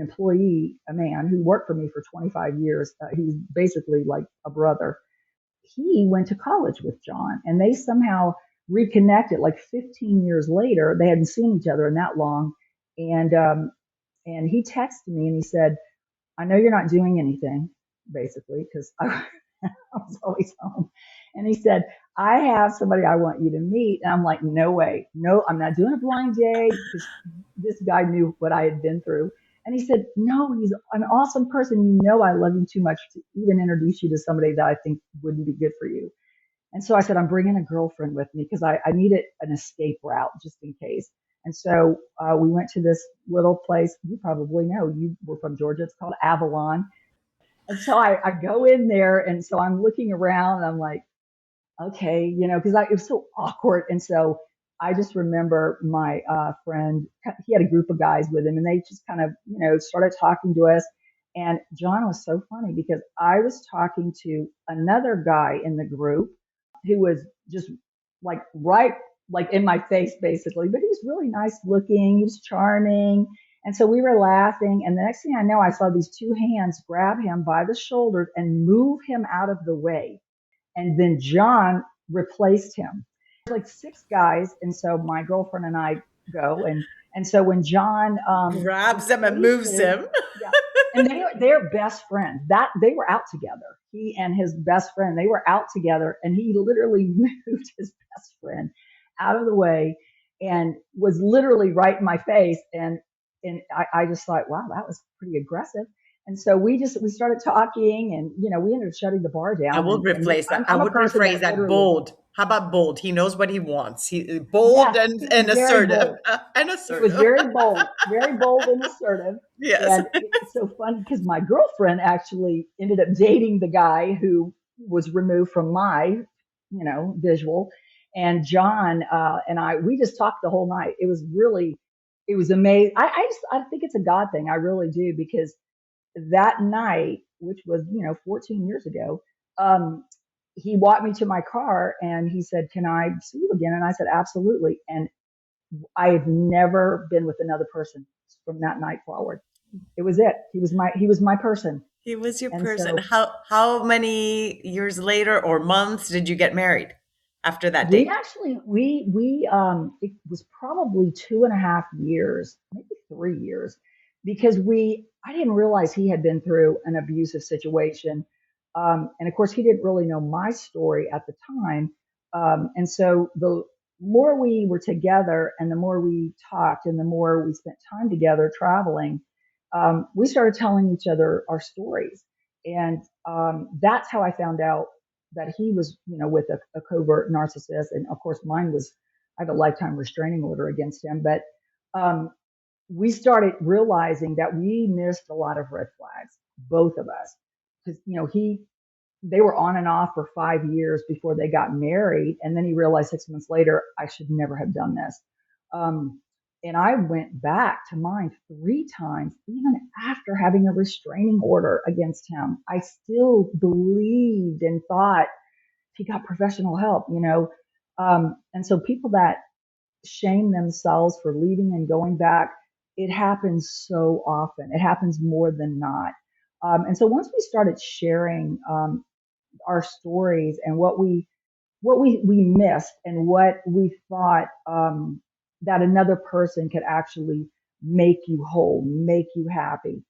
[SPEAKER 1] employee, a man who worked for me for 25 years. He was basically like a brother. He went to college with John, and they somehow reconnected like 15 years later. They hadn't seen each other in that long. And, um, and he texted me and he said, I know you're not doing anything, basically, because I was always home. And he said, I have somebody I want you to meet. And I'm like, no way. No, I'm not doing a blind date because this guy knew what I had been through. And he said, no, he's an awesome person. You know, I love you too much to even introduce you to somebody that I think wouldn't be good for you. And so I said, I'm bringing a girlfriend with me because I needed an escape route just in case. And so we went to this little place. You probably know, you were from Georgia. It's called Avalon. And so I go in there, and so I'm looking around, and I'm like, okay, because it was so awkward. And so I just remember my friend, he had a group of guys with him, and they just kind of, started talking to us. And John was so funny because I was talking to another guy in the group who was just like right, like in my face, basically, but he was really nice looking, he was charming. And so we were laughing. And the next thing I know, I saw these two hands grab him by the shoulders and move him out of the way. And then John replaced him. There's like six guys, and so my girlfriend and I go, and so when John
[SPEAKER 2] Grabs him and moves
[SPEAKER 1] replaces,
[SPEAKER 2] him.
[SPEAKER 1] yeah, and they're best friends. That they were out together. He and his best friend, they were out together, and he literally moved his best friend out of the way and was literally right in my face. And I just thought, wow, that was pretty aggressive. And so we started talking, and we ended up shutting the bar
[SPEAKER 2] I
[SPEAKER 1] down.
[SPEAKER 2] will
[SPEAKER 1] And
[SPEAKER 2] replace that. I
[SPEAKER 1] I'm a
[SPEAKER 2] would
[SPEAKER 1] person
[SPEAKER 2] rephrase
[SPEAKER 1] that
[SPEAKER 2] that
[SPEAKER 1] literally,
[SPEAKER 2] bold. How about bold? He knows what he wants. He bold
[SPEAKER 1] yes,
[SPEAKER 2] and,
[SPEAKER 1] he was
[SPEAKER 2] and
[SPEAKER 1] very
[SPEAKER 2] assertive.
[SPEAKER 1] bold.
[SPEAKER 2] And
[SPEAKER 1] He was
[SPEAKER 2] assertive.
[SPEAKER 1] very bold and assertive.
[SPEAKER 2] Yes.
[SPEAKER 1] And it's so funny because my girlfriend actually ended up dating the guy who was removed from my, visual. And John and we just talked the whole night. It was amazing. I think it's a God thing. I really do, because that night, which was 14 years ago, he walked me to my car and he said, "Can I see you again?" And I said, "Absolutely." And I've never been with another person from that night forward. It was it. He was my person.
[SPEAKER 2] He was your
[SPEAKER 1] And
[SPEAKER 2] person.
[SPEAKER 1] so
[SPEAKER 2] How many years later or months did you get married after that
[SPEAKER 1] we
[SPEAKER 2] date?
[SPEAKER 1] actually we it was probably 2.5 years, maybe 3 years, because we I didn't realize he had been through an abusive situation. And of course he didn't really know my story at the time. And so the more we were together and the more we talked and the more we spent time together traveling, we started telling each other our stories. And that's how I found out that he was, with a covert narcissist. And of course, mine was, I have a lifetime restraining order against him. But um, we started realizing that we missed a lot of red flags, both of us. Because, they were on and off for 5 years before they got married. And then he realized 6 months later, I should never have done this. Um, and I went back to mine 3 times, even after having a restraining order against him. I still believed and thought he got professional help. And so people that shame themselves for leaving and going back, it happens so often. It happens more than not. And so once we started sharing our stories and what we missed and what we thought that another person could actually make you whole, make you happy.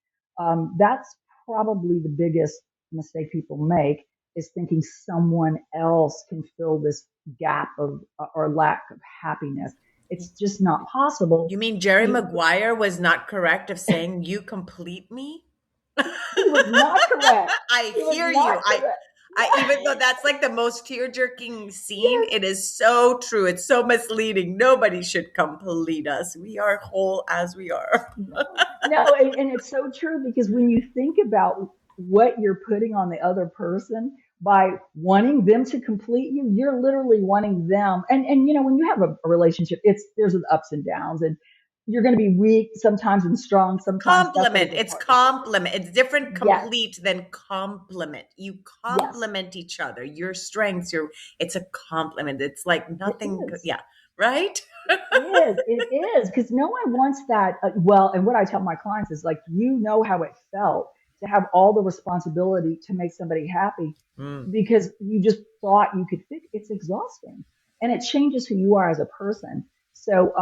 [SPEAKER 1] That's probably the biggest mistake people make, is thinking someone else can fill this gap of or lack of happiness. It's just not possible.
[SPEAKER 2] You mean Jerry
[SPEAKER 1] He
[SPEAKER 2] Maguire was not correct of saying you complete me?
[SPEAKER 1] he was not correct.
[SPEAKER 2] I
[SPEAKER 1] He was
[SPEAKER 2] hear you.
[SPEAKER 1] not correct.
[SPEAKER 2] Even though that's like the most tear-jerking scene,
[SPEAKER 1] Yes.
[SPEAKER 2] it is so true. It's so misleading. Nobody should complete us. We are whole as we are.
[SPEAKER 1] No, and it's so true because when you think about what you're putting on the other person by wanting them to complete you, you're literally wanting them. And when you have a relationship, there's ups and downs, and you're going to be weak sometimes and strong sometimes. That's what a
[SPEAKER 2] Compliment.
[SPEAKER 1] good
[SPEAKER 2] It's
[SPEAKER 1] partnership is.
[SPEAKER 2] compliment. It's different
[SPEAKER 1] Yes,
[SPEAKER 2] complete than compliment. You
[SPEAKER 1] yes,
[SPEAKER 2] compliment each other. Your strengths, it's a compliment. It's like
[SPEAKER 1] it
[SPEAKER 2] nothing.
[SPEAKER 1] is.
[SPEAKER 2] Yeah. Right?
[SPEAKER 1] It is because no one wants that. Well, and what I tell my clients is like, how it felt to have all the responsibility to make somebody happy
[SPEAKER 2] Mm.
[SPEAKER 1] because you just thought you could fix. It's exhausting, and it changes who you are as a person. So,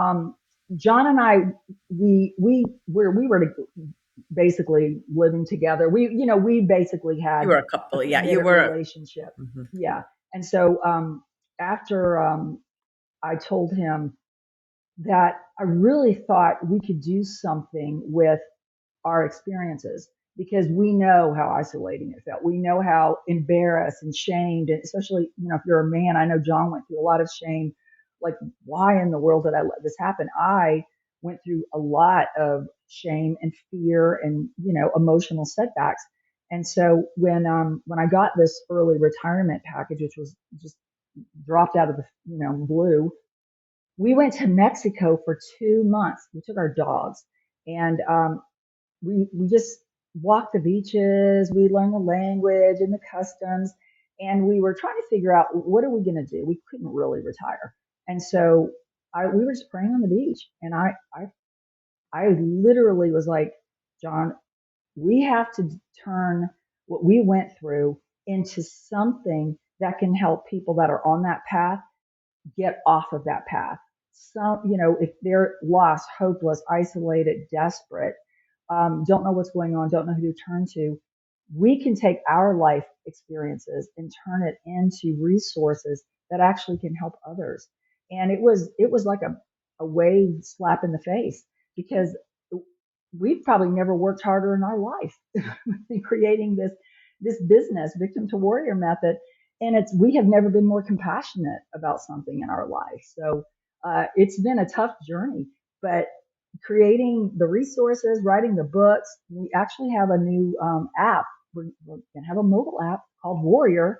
[SPEAKER 1] John and I, we were basically living together. We basically
[SPEAKER 2] You
[SPEAKER 1] had
[SPEAKER 2] were a
[SPEAKER 1] a
[SPEAKER 2] couple. Yeah. You
[SPEAKER 1] committed
[SPEAKER 2] were.
[SPEAKER 1] relationship.
[SPEAKER 2] Mhm.
[SPEAKER 1] Yeah, and so after I told him that I really thought we could do something with our experiences because we know how isolating it felt. We know how embarrassed and shamed, and especially, if you're a man, I know John went through a lot of shame. Like, why in the world did I let this happen? I went through a lot of shame and fear and, emotional setbacks. And so when I got this early retirement package, which was just dropped out of the, blue, we went to Mexico for 2 months. We took our dogs, and we just walked the beaches. We learned the language and the customs, and we were trying to figure out what are we going to do. We couldn't really retire, and so we were just praying on the beach, and I literally was like, John, we have to turn what we went through into something that can help people that are on that path get off of that path. Some, if they're lost, hopeless, isolated, desperate, don't know what's going on, don't know who to turn to, we can take our life experiences and turn it into resources that actually can help others. And it was like a wave slap in the face because we've probably never worked harder in our life in creating this business, victim to warrior method, and we have never been more compassionate about something in our life. So it's been a tough journey, but creating the resources, writing the books, we actually have a new app. We're going to have a mobile app called Warrior,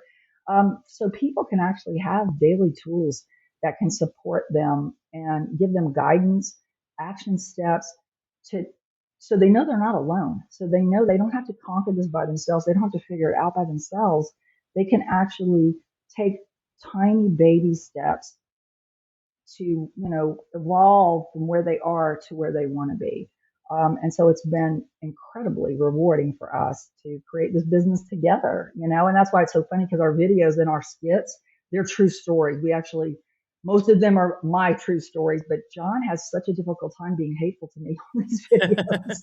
[SPEAKER 1] so people can actually have daily tools that can support them and give them guidance, action steps to so they know they're not alone. So they know they don't have to conquer this by themselves. They don't have to figure it out by themselves. They can actually take tiny baby steps to, evolve from where they are to where they want to be. And so it's been incredibly rewarding for us to create this business together, and that's why it's so funny because our videos and our skits, they're true stories. Most of them are my true stories, but John has such a difficult time being hateful to me on these videos.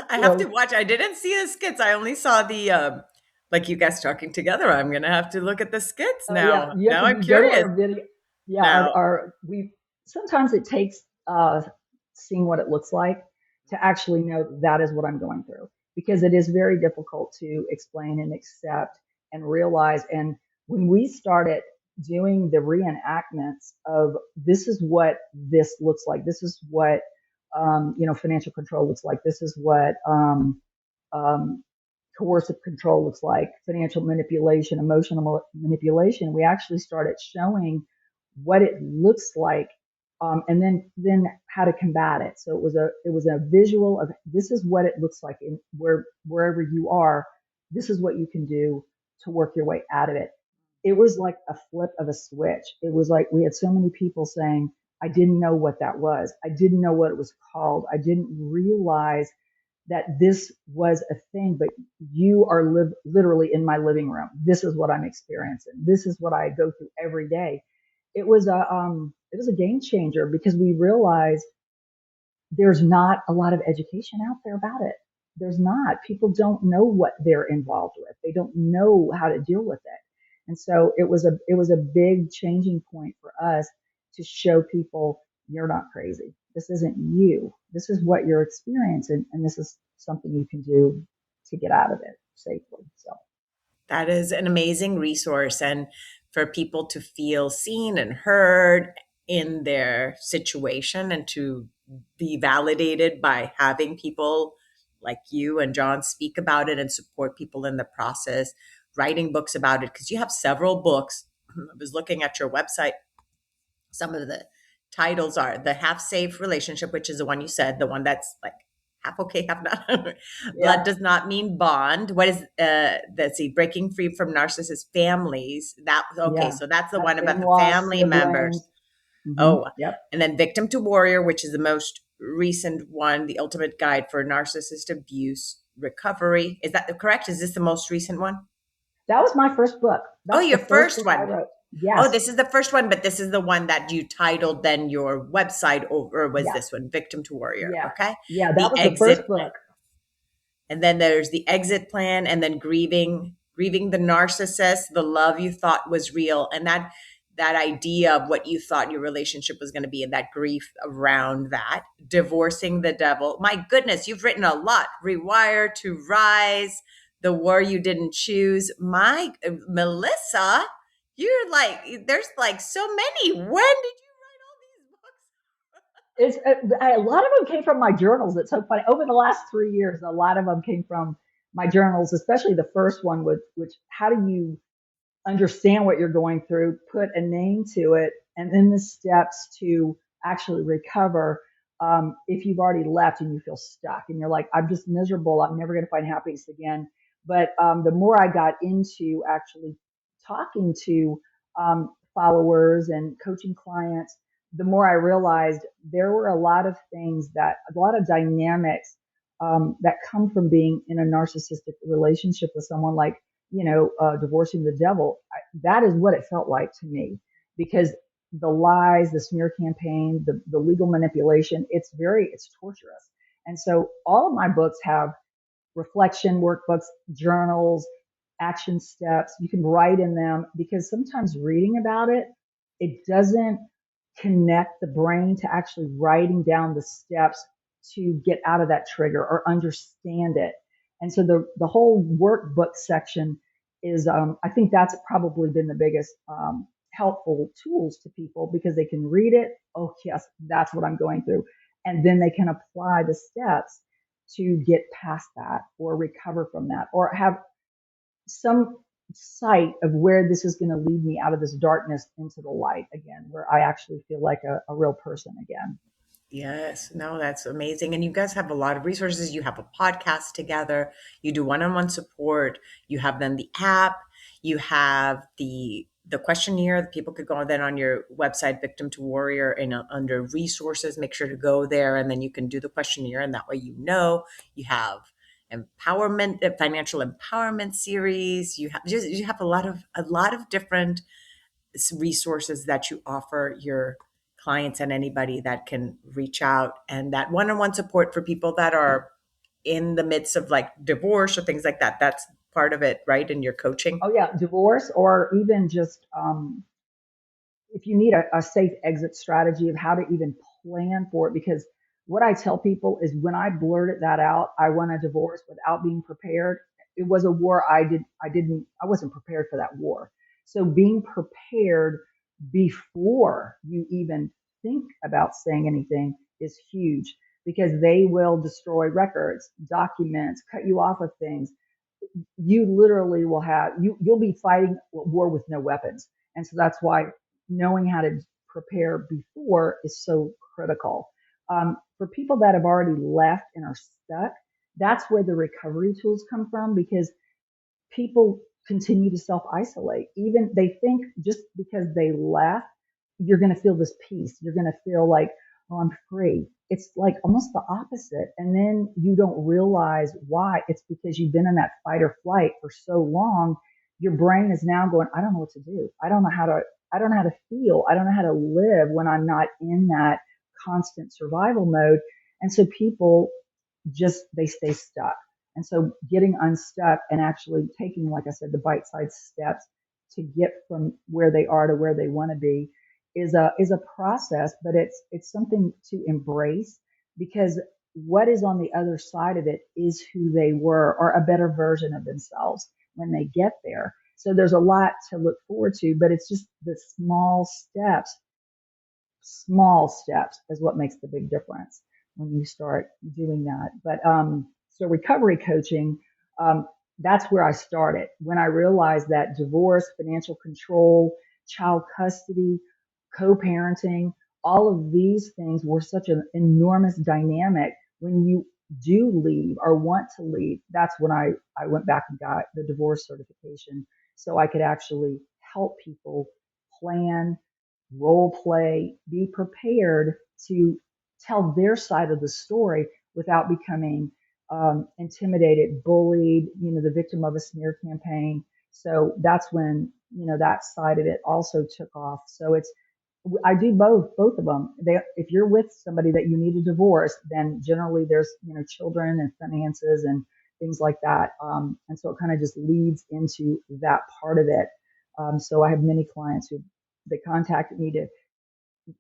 [SPEAKER 2] I have to
[SPEAKER 1] So,
[SPEAKER 2] watch. I didn't see the skits. I only saw the like you guys talking together. I'm gonna have to look at the skits
[SPEAKER 1] yeah,
[SPEAKER 2] now.
[SPEAKER 1] you have
[SPEAKER 2] Now
[SPEAKER 1] to
[SPEAKER 2] I'm
[SPEAKER 1] go to
[SPEAKER 2] curious.
[SPEAKER 1] our video. Yeah,
[SPEAKER 2] Now,
[SPEAKER 1] we sometimes it takes seeing what it looks like to actually know that is what I'm going through because it is very difficult to explain and accept and realize. And when we started doing the reenactments of this is what this looks like, this is what financial control looks like, this is what um, coercive control looks like, financial manipulation, emotional manipulation. We actually started showing what it looks like, and then how to combat it. So it was a visual of this is what it looks like in wherever you are. This is what you can do to work your way out of it. It was like a flip of a switch. It was like we had so many people saying, I didn't know what that was. I didn't know what it was called. I didn't realize that this was a thing, but you are literally in my living room. This is what I'm experiencing. This is what I go through every day. It was a game changer because we realized there's not a lot of education out there about it. There's not. People don't know what they're involved with. They don't know how to deal with it. And so it was a big changing point for us to show people you're not crazy. This isn't you. This is what you're experiencing, and this is something you can do to get out of it safely. So
[SPEAKER 2] That is an amazing resource. And for people to feel seen and heard in their situation and to be validated by having people like you and John speak about it and support people in the process, writing books about it, because you have several books. I was looking at your website. Some of the titles are The Half Safe Relationship, which is the one you said, the one that's like half okay, half not. Blood
[SPEAKER 1] Yeah,
[SPEAKER 2] does not mean bond. What is let's see, Breaking Free from Narcissist Families. That okay,
[SPEAKER 1] yeah.
[SPEAKER 2] so that's the
[SPEAKER 1] That's
[SPEAKER 2] one about the
[SPEAKER 1] in-laws,
[SPEAKER 2] family
[SPEAKER 1] siblings.
[SPEAKER 2] members. Oh,
[SPEAKER 1] Yep.
[SPEAKER 2] and then Victim to Warrior, which is the most recent one, The Ultimate Guide for Narcissist Abuse Recovery. Is that correct? Is this the most recent one?
[SPEAKER 1] That was my first book.
[SPEAKER 2] Oh,
[SPEAKER 1] That's
[SPEAKER 2] your
[SPEAKER 1] the first
[SPEAKER 2] first
[SPEAKER 1] book I
[SPEAKER 2] one.
[SPEAKER 1] wrote.
[SPEAKER 2] Oh,
[SPEAKER 1] Yes.
[SPEAKER 2] this is the first one, but this is the one that you titled then your website over, or was
[SPEAKER 1] Yeah.
[SPEAKER 2] this one Victim to Warrior?
[SPEAKER 1] Yeah.
[SPEAKER 2] Okay.
[SPEAKER 1] Yeah. That
[SPEAKER 2] The
[SPEAKER 1] was the first
[SPEAKER 2] exit,
[SPEAKER 1] book.
[SPEAKER 2] and then there's the exit plan, and then grieving the narcissist, the love you thought was real, and that idea of what you thought your relationship was going to be and that grief around that, divorcing the devil. My goodness, you've written a lot. Rewire to rise, the war you didn't choose. My Melissa, you're like, there's like so many. When did you write all these books?
[SPEAKER 1] It's a lot of them came from my journals. It's so funny. Over the last 3 years, a lot of them came from my journals, especially the first one, which how do you understand what you're going through, put a name to it, and then the steps to actually recover. If you've already left and you feel stuck and you're like, I'm just miserable, I'm never going to find happiness again. But the more I got into actually talking to followers and coaching clients, the more I realized there were a lot of things a lot of dynamics that come from being in a narcissistic relationship with someone, like divorcing the devil. That is what it felt like to me, because the lies, the smear campaign, the legal manipulation, it's torturous. And so all of my books have reflection workbooks, journals, action steps. You can write in them, because sometimes reading about it, it doesn't connect the brain to actually writing down the steps to get out of that trigger or understand it. And so the whole workbook section is, I think that's probably been the biggest helpful tools to people, because they can read it. Oh, yes, that's what I'm going through. And then they can apply the steps to get past that or recover from that or have some sight of where this is going to lead me out of this darkness into the light again, where I actually feel like a real person again.
[SPEAKER 2] Yes, no, that's amazing. And you guys have a lot of resources. You have a podcast together, you do one-on-one support, you have then the app, you have the questionnaire that people could go then on your website, Victim to Warrior, and under resources, make sure to go there, and then you can do the questionnaire, and that way you have empowerment, financial empowerment series. You have a lot of different resources that you offer your clients and anybody that can reach out, and that one-on-one support for people that are in the midst of like divorce or things like that. That's part of it, right? In your coaching.
[SPEAKER 1] Oh yeah, divorce, or even just if you need a safe exit strategy of how to even plan for it. Because what I tell people is, when I blurted that out, I want a divorce without being prepared. It was a war I wasn't prepared for that war. So being prepared before you even think about saying anything is huge, because they will destroy records, documents, cut you off of things. You literally will you'll be fighting a war with no weapons. And so that's why knowing how to prepare before is so critical. For people that have already left and are stuck, that's where the recovery tools come from, because people continue to self isolate. Even they think just because they left, you're going to feel this peace. You're going to feel like, oh, I'm free. It's like almost the opposite. And then you don't realize why. It's because you've been in that fight or flight for so long. Your brain is now going, I don't know what to do. I don't know how to feel. I don't know how to live when I'm not in that constant survival mode. And so people they stay stuck. And so getting unstuck and actually taking, like I said, the bite-sized steps to get from where they are to where they want to be is a process, but it's something to embrace, because what is on the other side of it is who they were, or a better version of themselves. when they get there. So there's a lot to look forward to, but it's just the small steps is what makes the big difference when you start doing that. But so recovery coaching, um, that's where I started when I realized that divorce, financial control, child custody, co-parenting, all of these things were such an enormous dynamic. When you do leave or want to leave, that's when I went back and got the divorce certification so I could actually help people plan, role play, be prepared to tell their side of the story without becoming intimidated, bullied, the victim of a smear campaign. So that's when, that side of it also took off. So I do both of them. If you're with somebody that you need a divorce, then generally there's, children and finances and things like that. And so it kind of just leads into that part of it. So I have many clients who they contacted me to,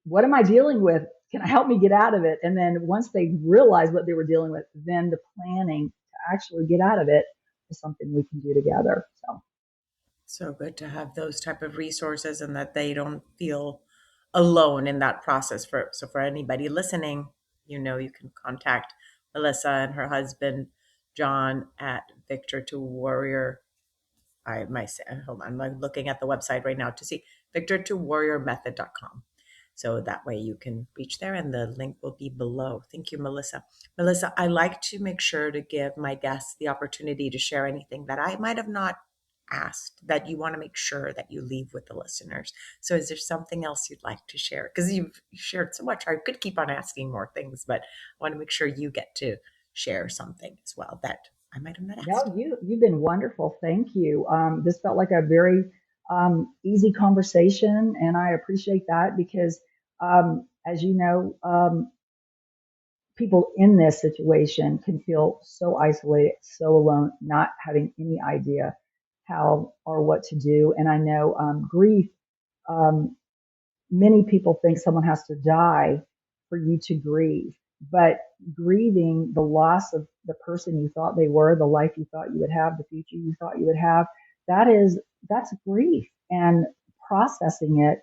[SPEAKER 1] what am I dealing with? Can I help me get out of it? And then once they realize what they were dealing with, then the planning to actually get out of it is something we can do together.
[SPEAKER 2] So good to have those type of resources and that they don't feel alone in that process. For anybody listening, you can contact Melissa and her husband John at Victor to Warrior. Hold on, I'm looking at the website right now to see victor2warriormethod.com. So that way you can reach there and the link will be below. Thank you, Melissa. Melissa, I like to make sure to give my guests the opportunity to share anything that I might have not asked that you want to make sure that you leave with the listeners. So is there something else you'd like to share? Because you've shared so much. I could keep on asking more things, but I want to make sure you get to share something as well that I might have not asked.
[SPEAKER 1] No, you've been wonderful. Thank you. This felt like a very easy conversation, and I appreciate that because, as you know, people in this situation can feel so isolated, so alone, not having any idea how or what to do. And I know grief. Um, Many people think someone has to die for you to grieve, but grieving the loss of the person you thought they were, the life you thought you would have, the future you thought you would have, that's grief, and processing it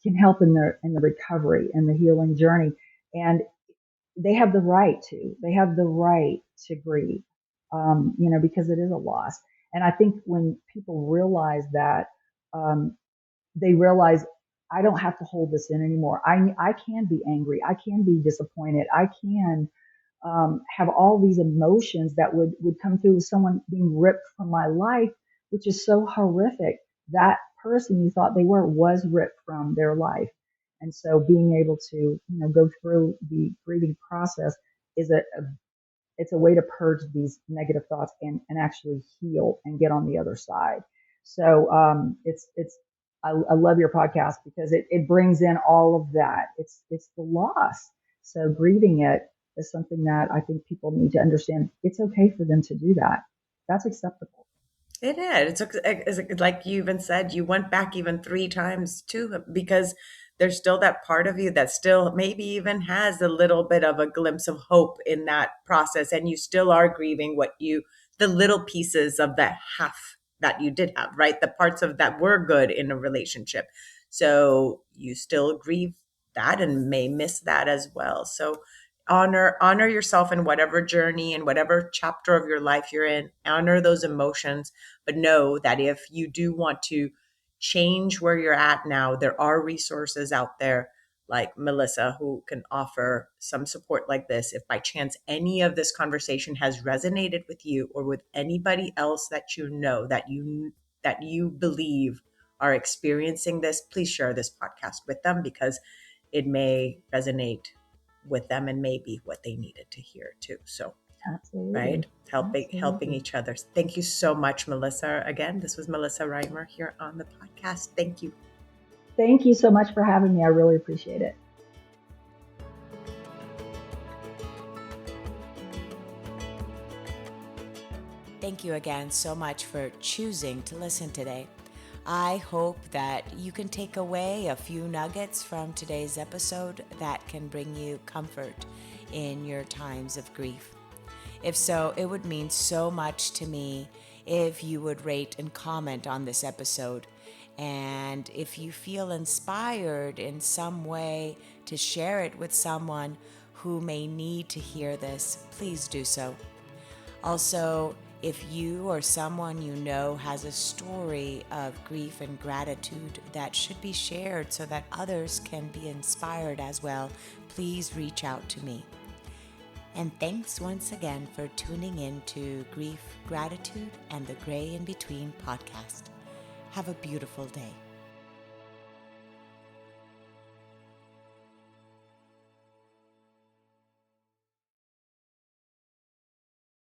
[SPEAKER 1] can help in the recovery and the healing journey. And they have the right to grieve, because it is a loss. And I think when people realize that, um, they realize I don't have to hold this in anymore. I can be angry. I can be disappointed. I can have all these emotions that would come through with someone being ripped from my life, which is so horrific. That person you thought they were was ripped from their life. And so being able to, go through the grieving process is it's a way to purge these negative thoughts and actually heal and get on the other side. So I love your podcast because it brings in all of that. It's the loss. So grieving it is something that I think people need to understand. It's okay for them to do that. That's acceptable.
[SPEAKER 2] It is. It's like you even said, you went back even 3 times too, because there's still that part of you that still maybe even has a little bit of a glimpse of hope in that process. And you still are grieving the little pieces of that half that you did have, right? The parts of that were good in a relationship. So you still grieve that and may miss that as well. So honor yourself in whatever journey and whatever chapter of your life you're in. Honor those emotions, but know that if you do want to change where you're at now, there are resources out there like Melissa who can offer some support like this. If by chance any of this conversation has resonated with you or with anybody else that you know that you believe are experiencing this, please share this podcast with them because it may resonate with them and maybe what they needed to hear too. So right,
[SPEAKER 1] Absolutely.
[SPEAKER 2] helping
[SPEAKER 1] Absolutely.
[SPEAKER 2] each other. Thank you so much, Melissa. Again, this was Melissa Rymer here on the podcast. Thank you.
[SPEAKER 1] Thank you so much for having me. I really appreciate it.
[SPEAKER 2] Thank you again so much for choosing to listen today. I hope that you can take away a few nuggets from today's episode that can bring you comfort in your times of grief. If so, it would mean so much to me if you would rate and comment on this episode. And if you feel inspired in some way to share it with someone who may need to hear this, please do so. Also, if you or someone you know has a story of grief and gratitude that should be shared so that others can be inspired as well, please reach out to me. And thanks once again for tuning in to Grief, Gratitude, and the Gray in Between podcast. Have a beautiful day.